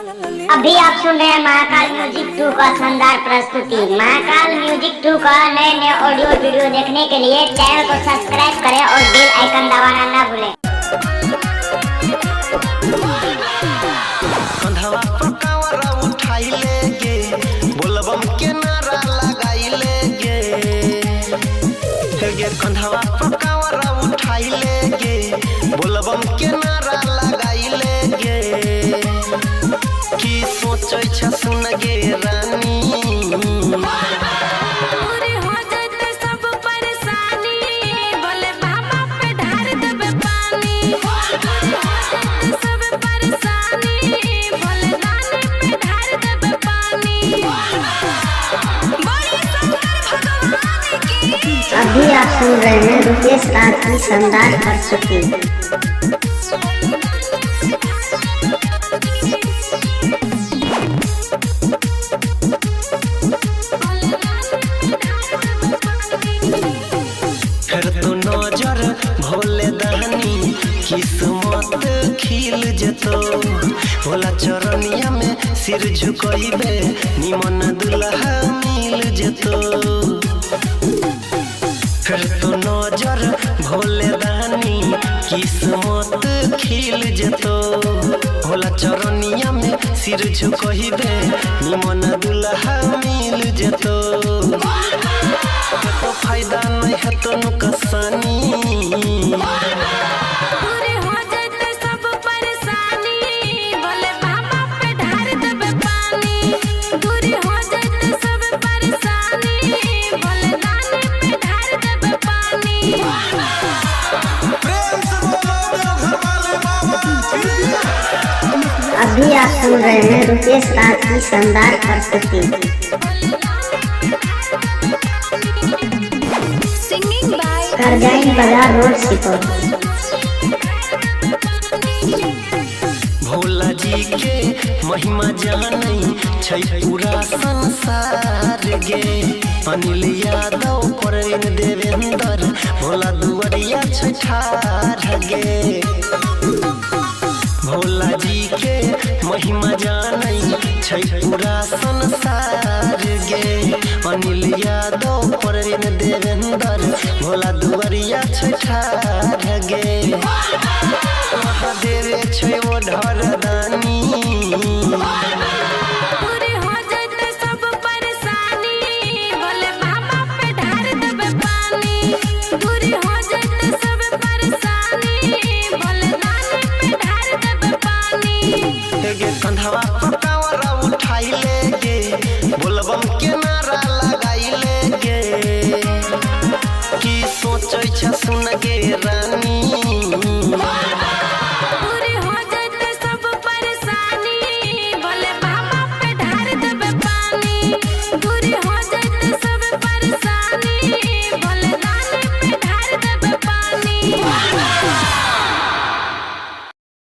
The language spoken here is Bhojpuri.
अभी आप सुन रहे हैं महाकाल म्यूजिक 2 का शानदार प्रस्तुति। महाकाल म्यूजिक 2 का नए नए ऑडियो वीडियो देखने के लिए चैनल को सब्सक्राइब करें और बेल आइकन दबाना ना भूलें। कंधवा पर कावरा उठाई लेगे, बोलबम के नारा लगाई लेगे। कंधवा पर कावरा उठाई लेगे, बोलबम के नारा लगाई लेगे। की सोचै छ सुन गे रानी, पूरी हो जाते सब परेशानी, बोले बाबा पे ढार देबे पानी। पूरी हो जाते सब परेशानी, बोले दानी पे ढार देबे पानी। बोले शंकर भगवान की। अभी आप सुन रहे हैं रुपेश राज की शानदार प्रस्तुति। फिर तो नजर भोले दानी, किस्मत खिल जतो। भोला चरनिया में सिर झुकइबे, निमन दुल्हा मिल जतो। फिर तो नजर भोले दानी, किस्मत खिल जतो। भोला चरनिया में सिर झुकइबे, निमन दुल्हा मिल जतो। तो फायदा नहीं है तो नुकसानी, पूरी हो जाते सब परेशानी, बोले बाबा पे ढार देबे पानी। पूरी हो जाते सब परेशानी, बोले दानी पे ढार देबे पानी। अभी आप सुन रहे हैं रुपेश राज की शानदार प्रस्तुति। सिंगिंग बाय करजाइन बाजार रोड सिपौल। भोला जी के महिमा जानै छै पूरा संसार गे। अनिल यादव प्रवीण देवेंद्र, भोला दुआरिया छै ठाढ़ गे। भोला जी के महिमा जानै छै पूरा संसार गे। अनिल यादव प्रवीण देवेंद्र, भोला दुआरिया छै ठाढ़ गे। महादेवे छै ओ ढरदानी, पूरी हो जाते सब परेशानी, बोले बाबा पे ढार देबे पानी। पूरी हो जाते सब परेशानी, बोले दानी पे ढार देबे पानी। कंधवा